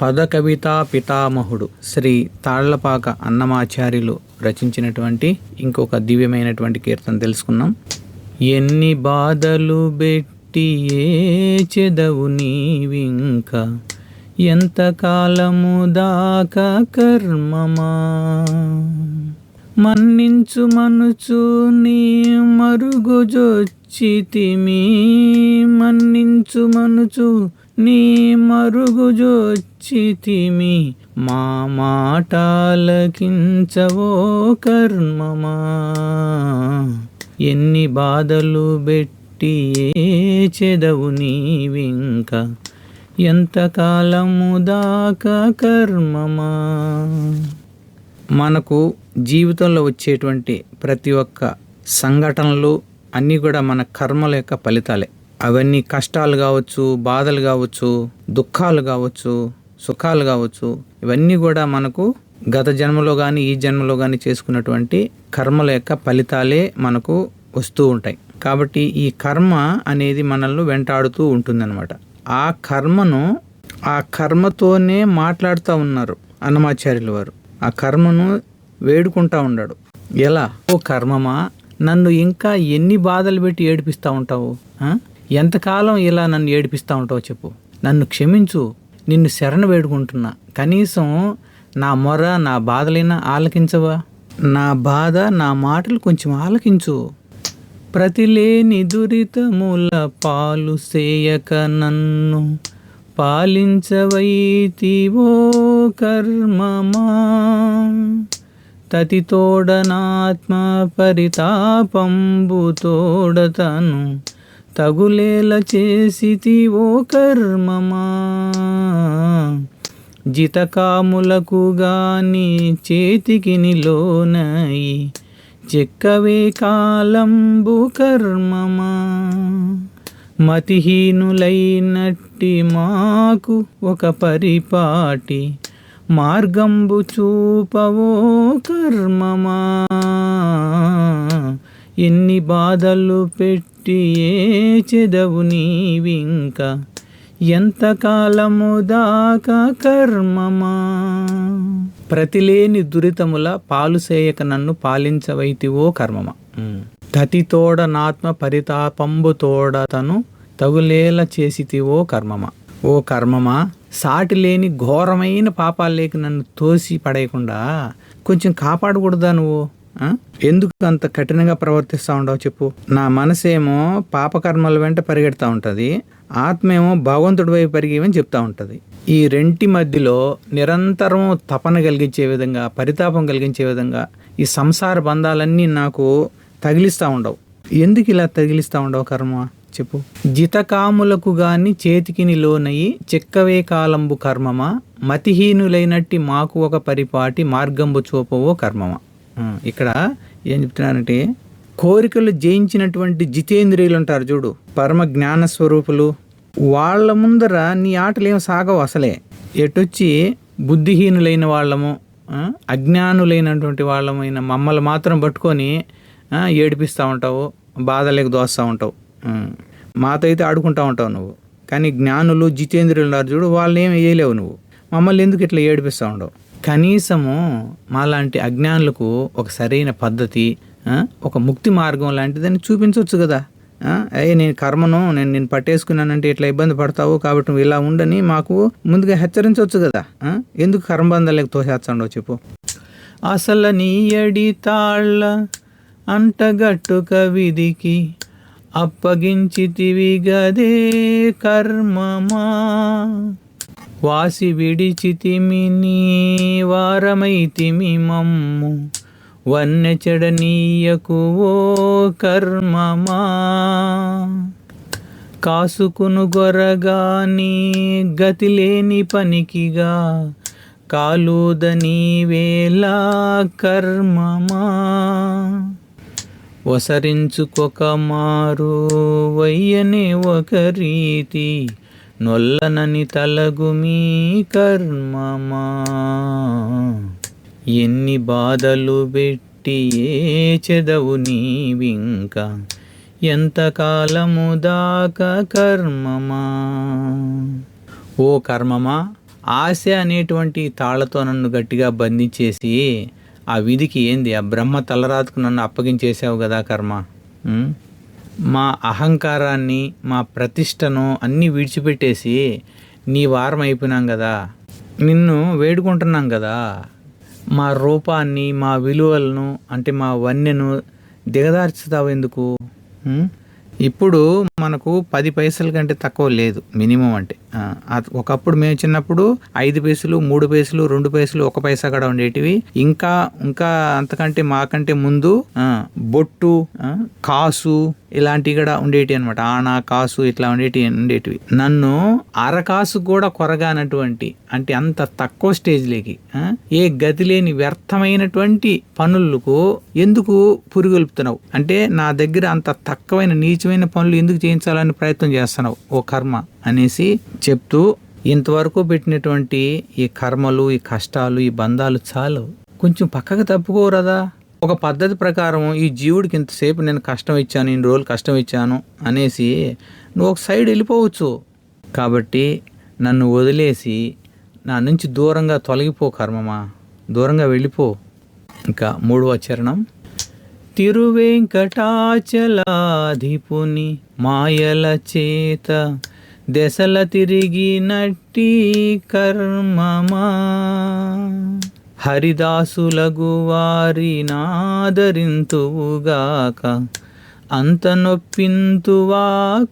పద కవితా పితామహుడు శ్రీ తాళ్లపాక అన్నమాచార్యులు రచించినటువంటి ఇంకొక దివ్యమైనటువంటి కీర్తన తెలుసుకున్నాం. ఎన్ని బాధలు బెట్టి ఏచెదవు నీవింక, ఎంతకాలము దాకా కర్మమా. మన్నించు మనుచు నీ మరుగుజొచ్చితిమి, మన్నించు మనుచు నీ మరుగుజొచ్చితిమి, మా మాటాలకించవో కర్మమా. ఎన్ని బాధలు బెట్టి ఏచెదవు నీవింక, ఎంతకాలము దాకా కర్మమా. మనకు జీవితంలో వచ్చేటువంటి ప్రతి ఒక్క సంఘటనలు అన్నీ కూడా మన కర్మల యొక్క ఫలితాలే. అవన్నీ కష్టాలు కావచ్చు, బాధలు కావచ్చు, దుఃఖాలు కావచ్చు, సుఖాలు కావచ్చు, ఇవన్నీ కూడా మనకు గత జన్మలో కానీ ఈ జన్మలో కానీ చేసుకున్నటువంటి కర్మల యొక్క ఫలితాలే మనకు వస్తూ ఉంటాయి. కాబట్టి ఈ కర్మ అనేది మనల్ని వెంటాడుతూ ఉంటుందన్నమాట. ఆ కర్మతోనే మాట్లాడుతూ ఉన్నారు అన్నమాచార్యుల వారు. ఆ కర్మను వేడుకుంటా ఉన్నాడు. ఎలా? ఓ కర్మమా, నన్ను ఇంకా ఎన్ని బాధలు పెట్టి ఏడిపిస్తూ ఉంటావు? ఎంతకాలం ఇలా నన్ను ఏడిపిస్తూ ఉంటావు చెప్పు. నన్ను క్షమించు, నిన్ను శరణు వేడుకుంటున్నా. కనీసం నా మొర, నా బాధలైనా ఆలకించవా? నా బాధ, నా మాటలు కొంచెం ఆలకించు. ప్రతిలేని దురితముల పాలు సేయక నన్ను పాలించవైతివో కర్మమా. తతితోడనాత్మ పరితాపంబు తోడతను తగులేల చేసితివో కర్మమా. జితకాములకు గాని చేతికి నిలోనయి చెక్కవే కాలంబు కర్మమా. మతిహీనులైనట్టి మాకు ఒక పరిపాటి మార్గంబు చూపవో కర్మమా. ఎన్ని బాధలు పెట్టి ఏచెదవు నీవింక, ఎంతకాలము దాకా కర్మమా. ప్రతిలేని దురితముల పాలు సేయక నన్ను పాలించవైతివో కర్మమా. తతితోడ నాత్మ పరితాపంబు తోడతను తగులేల చేసితివో కర్మమా. ఓ కర్మమా, సాటి లేని ఘోరమైన పాపాలేక నన్ను తోసి పడేయకుండా కొంచెం కాపాడకూడదా నువ్వు? ఎందుకు అంత కఠినంగా ప్రవర్తిస్తూ ఉండవు చెప్పు. నా మనసేమో పాపకర్మల వెంట పరిగెడతా ఉంటుంది, ఆత్మ ఏమో భగవంతుడి వైపు పరిగేమని చెప్తా ఉంటుంది. ఈ రెంటి మధ్యలో నిరంతరం తపన కలిగించే విధంగా, పరితాపం కలిగించే విధంగా ఈ సంసార బంధాలన్నీ నాకు తగిలిస్తూ ఉండవు. ఎందుకు ఇలా తగిలిస్తూ ఉండవు కర్మ చెప్పు. జితకాములకు గాని చేతికిని లోనయి చెక్కవే కాలంబు కర్మమా. మతిహీనులైనట్టి మాకు ఒక పరిపాటి మార్గంబు చూపవో కర్మమా. ఇక్కడ ఏం చెప్తున్నానంటే, కోరికలు జయించినటువంటి జితేంద్రియులు ఉంటారు చూడు, పరమ జ్ఞాన స్వరూపులు, వాళ్ళ ముందర నీ ఆటలు ఏం సాగవు అసలే. ఎటొచ్చి బుద్ధిహీనులైన వాళ్ళము, అజ్ఞానులైనటువంటి వాళ్ళమైన మమ్మల్ని మాత్రం పట్టుకొని ఏడిపిస్తూ ఉంటావు, బాధలేక దోస్తూ ఉంటావు. మాతో అయితే ఆడుకుంటూ ఉంటావు నువ్వు. కానీ జ్ఞానులు జితేంద్రులు ఉన్నారు చూడు, వాళ్ళని ఏమి వేయలేవు నువ్వు. మమ్మల్ని ఎందుకు ఇట్లా ఏడిపిస్తూ ఉండవు? కనీసము మాలాంటి అజ్ఞానులకు ఒక సరైన పద్ధతి, ఒక ముక్తి మార్గం లాంటిదని చూపించవచ్చు కదా. నేను కర్మను నేను పట్టేసుకున్నానంటే ఇట్లా ఇబ్బంది పడతావు కాబట్టి నువ్వు ఇలా ఉండని మాకు ముందుగా హెచ్చరించవచ్చు కదా. ఎందుకు కర్మబంధాలకు తోసేస్తాడో చెప్పు. అసలు నీ అడి తాళ్ళ అంటగట్టుక విధికి అప్పగించితివి గదే కర్మమా. వాసి విడిచితిమి నీ వారమైతిమి మమ్ము, వన్నె చెడనీయకు ఓ కర్మమా. కాసుకును గొరగాని గతిలేని పనికిగా కాలుదని వేళ కర్మమా. వసరించుకొక మారు వయ్యనే ఒక రీతి, నొల్లనని తలగుమీ కర్మమా. ఎన్ని బాధలు పెట్టి ఏచెదవు నీవింక, ఎంతకాలము దాకా కర్మమా. ఓ కర్మమా, ఆశ అనేటువంటి తాళ్లతో నన్ను గట్టిగా బంధించేసి ఆ విధికి ఏంది, ఆ బ్రహ్మ తలరాతకు నన్ను అప్పగించేసావు కదా కర్మ. మా అహంకారాన్ని, మా ప్రతిష్టను అన్నీ విడిచిపెట్టేసి నీ వారం అయిపోయినాం కదా, నిన్ను వేడుకుంటున్నాం కదా, మా రూపాన్ని, మా విలువలను, అంటే మా వన్నెను దిగదార్చుతావు ఎందుకు? ఇప్పుడు మనకు 10 పైసల కంటే తక్కువ లేదు మినిమం. అంటే ఒకప్పుడు మేము చిన్నప్పుడు 5 పైసలు, 3 పైసలు, 2 పైసలు, 1 పైసా కూడా ఉండేటివి. ఇంకా ఇంకా అంతకంటే మాకంటే ముందు బొట్టు, కాసు ఇలాంటివి కూడా ఉండేటివి అనమాట. ఆనా, కాసు ఇట్లా ఉండేటివి. నన్ను అరకాసు కూడా కొరగానటువంటి, అంటే అంత తక్కువ స్టేజ్లోకి, ఏ గతి లేని వ్యర్థమైనటువంటి పనులకు ఎందుకు పురిగొల్పుతున్నావు? అంటే నా దగ్గర అంత తక్కువైన నీచమైన పనులు ఎందుకు చేయించాలని ప్రయత్నం చేస్తున్నావు ఓ కర్మ అనేసి చెప్తూ, ఇంతవరకు పెట్టినటువంటి ఈ కర్మలు, ఈ కష్టాలు, ఈ బంధాలు చాలు, కొంచెం పక్కకు తప్పుకోరదా? ఒక పద్ధతి ప్రకారం ఈ జీవుడికి ఇంతసేపు నేను కష్టం ఇచ్చాను, ఇన్ని రోజులు కష్టం ఇచ్చాను అనేసి నువ్వు ఒక సైడ్ వెళ్ళిపోవచ్చు. కాబట్టి నన్ను వదిలేసి నా నుంచి దూరంగా తొలగిపో కర్మమా, దూరంగా వెళ్ళిపో. ఇంకా 3వ చరణం. తిరువేంకటాచలాధిపుని మాయల చేత దశల తిరిగినట్టి కర్మమా, హరిదాసులగు వారినాదరింతువుగాక అంత నొప్పింతువా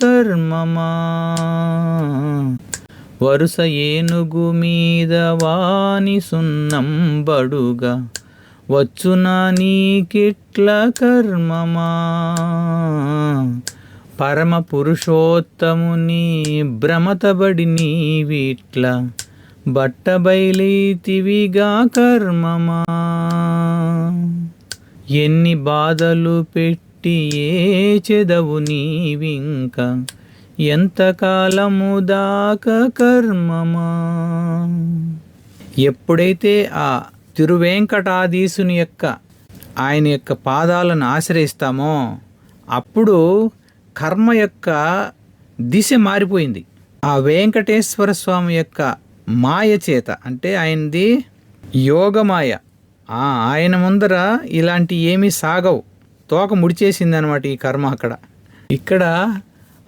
కర్మమా, వరుస ఏనుగు మీద వాని సున్నంబడుగా వచ్చునా నీకిట్ల కర్మమా, పరమ పురుషోత్తముని భ్రమతబడి నీవిట్ల బట్టబయలైతివిగా కర్మమా, ఎన్ని బాధలు పెట్టి ఏ చెదవు నీవింక ఎంతకాలము దాకా కర్మమా. ఎప్పుడైతే ఆ తిరువేంకటాధీశుని యొక్క, ఆయన యొక్క పాదాలను ఆశ్రయిస్తామో అప్పుడు కర్మ యొక్క దిశ మారిపోయింది. ఆ వెంకటేశ్వర స్వామి యొక్క మాయ చేత, అంటే ఆయనది యోగమాయ, ఆయన ముందర ఇలాంటి ఏమీ సాగవు, తోక ముడిచేసింది అనమాట ఈ కర్మ. ఇక్కడ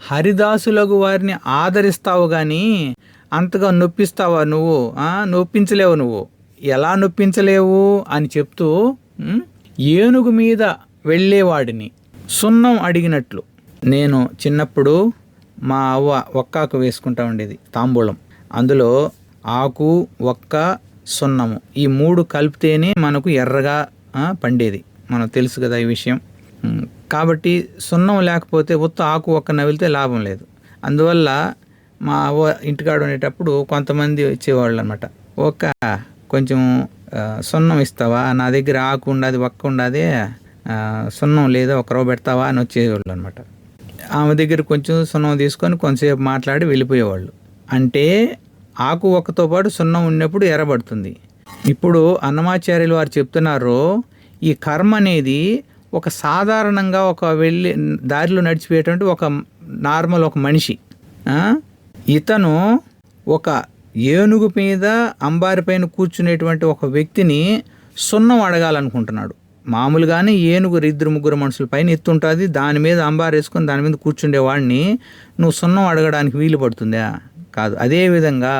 హరిదాసులకు వారిని ఆదరిస్తావు కానీ అంతగా నొప్పిస్తావా నువ్వు? నొప్పించలేవు. నువ్వు ఎలా నొప్పించలేవు అని చెప్తూ, ఏనుగు మీద వెళ్ళేవాడిని సున్నం అడిగినట్లు. నేను చిన్నప్పుడు మా అవ్వ ఒక్కాకు వేసుకుంటా ఉండేది తాంబూలం. అందులో ఆకు, ఒక్క, సున్నము ఈ 3 కలిపితేనే మనకు ఎర్రగా పండేది. మనకు తెలుసు కదా ఈ విషయం. కాబట్టి సున్నం లేకపోతే ఉత్త ఆకు, ఒక్క నవిలితే లాభం లేదు. అందువల్ల మా అవ్వ ఇంటికాడ ఉండేటప్పుడు కొంతమంది వచ్చేవాళ్ళు అనమాట. కొంచెం సున్నం ఇస్తావా, నా దగ్గర ఆకు ఉండదు, ఒక్క ఉండదే, సున్నం లేదా, 1 రవ్వ పెడతావా అని వచ్చేవాళ్ళు అనమాట. ఆమె దగ్గర కొంచెం సున్నం తీసుకొని కొంతసేపు మాట్లాడి వెళ్ళిపోయేవాళ్ళు. అంటే ఆకు ఒక్కతో పాటు సున్నం ఉన్నప్పుడు ఎర్రబడుతుంది. ఇప్పుడు అన్నమాచార్యులు వారు చెప్తున్నారు, ఈ కర్మ అనేది ఒక సాధారణంగా ఒక వెళ్ళి దారిలో నడిచిపోయేటువంటి ఒక నార్మల్ ఒక మనిషి, ఇతను ఒక ఏనుగు మీద అంబారి పైన కూర్చునేటువంటి ఒక వ్యక్తిని సున్నం అడగాలనుకుంటున్నాడు. మామూలుగానే ఏనుగు 2-3 మనుషుల పైన ఎత్తుంటుంది, దాని మీద అంబారు వేసుకొని దాని మీద కూర్చుండేవాడిని నువ్వు సున్నం అడగడానికి వీలు పడుతుందా? కాదు. అదేవిధంగా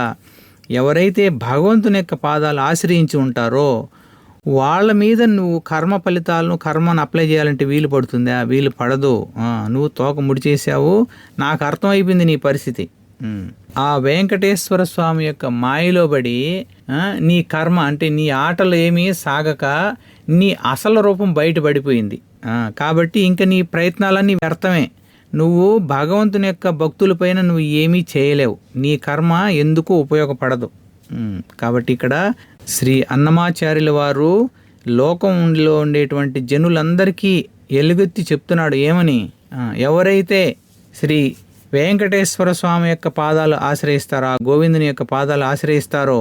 ఎవరైతే భగవంతుని యొక్క పాదాలు ఆశ్రయించి ఉంటారో వాళ్ళ మీద నువ్వు కర్మ ఫలితాలను, కర్మను అప్లై చేయాలంటే వీలు పడుతుందా? వీలు పడదు. నువ్వు తోక ముడిచేసావు, నాకు అర్థమైపోయింది నీ పరిస్థితి. ఆ వెంకటేశ్వర స్వామి యొక్క మాయలో పడి నీ కర్మ, అంటే నీ ఆటలు ఏమీ సాగక నీ అసలు రూపం బయటపడిపోయింది. కాబట్టి ఇంకా నీ ప్రయత్నాలన్నీ వ్యర్థమే. నువ్వు భగవంతుని యొక్క భక్తులపైన నువ్వు ఏమీ చేయలేవు, నీ కర్మ ఎందుకు ఉపయోగపడదు. కాబట్టి ఇక్కడ శ్రీ అన్నమాచార్యుల వారు లోకంలో ఉండేటువంటి జనులందరికీ ఎలుగెత్తి చెప్తున్నాడు ఏమని, ఎవరైతే శ్రీ వెంకటేశ్వర స్వామి యొక్క పాదాలు ఆశ్రయిస్తారో, ఆ గోవిందుని యొక్క పాదాలు ఆశ్రయిస్తారో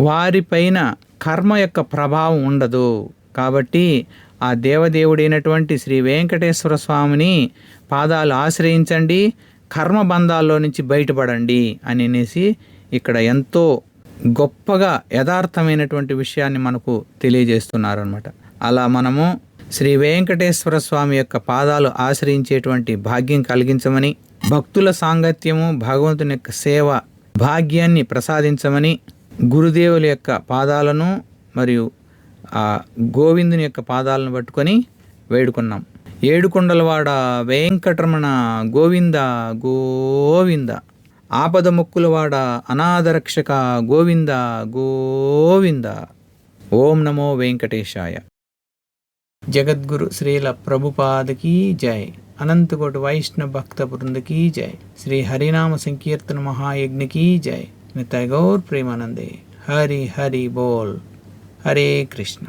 వారిపైన కర్మ యొక్క ప్రభావం ఉండదు. కాబట్టి ఆ దేవదేవుడైనటువంటి శ్రీ వెంకటేశ్వర స్వామిని పాదాలు ఆశ్రయించండి, కర్మబంధాల్లో నుంచి బయటపడండి అని అనేసి ఇక్కడ ఎంతో గొప్పగా యథార్థమైనటువంటి విషయాన్ని మనకు తెలియజేస్తున్నారనమాట. అలా మనము శ్రీ వెంకటేశ్వర స్వామి యొక్క పాదాలు ఆశ్రయించేటువంటి భాగ్యం కలిగించమని, భక్తుల సాంగత్యము, భగవంతుని యొక్క సేవ భాగ్యాన్ని ప్రసాదించమని గురుదేవుల యొక్క పాదాలను మరియు ఆ గోవిందుని యొక్క పాదాలను పట్టుకొని వేడుకున్నాం. ఏడుకొండలవాడ వెంకటరమణ గోవింద గోవింద, ఆపద మొక్కులవాడ అనాథరక్షక గోవింద గోవింద. ఓం నమో వెంకటేశాయ. జగద్గురు శ్రీల ప్రభుపాదకి జై. అనంతకోటి వైష్ణవ భక్త బృందకి జై. శ్రీ హరినామ సంకీర్తన మహాయజ్ఞకి జై. నితాయ్ గౌర్ ప్రేమానందే. హరి హరి బోల్. హరే కృష్ణ.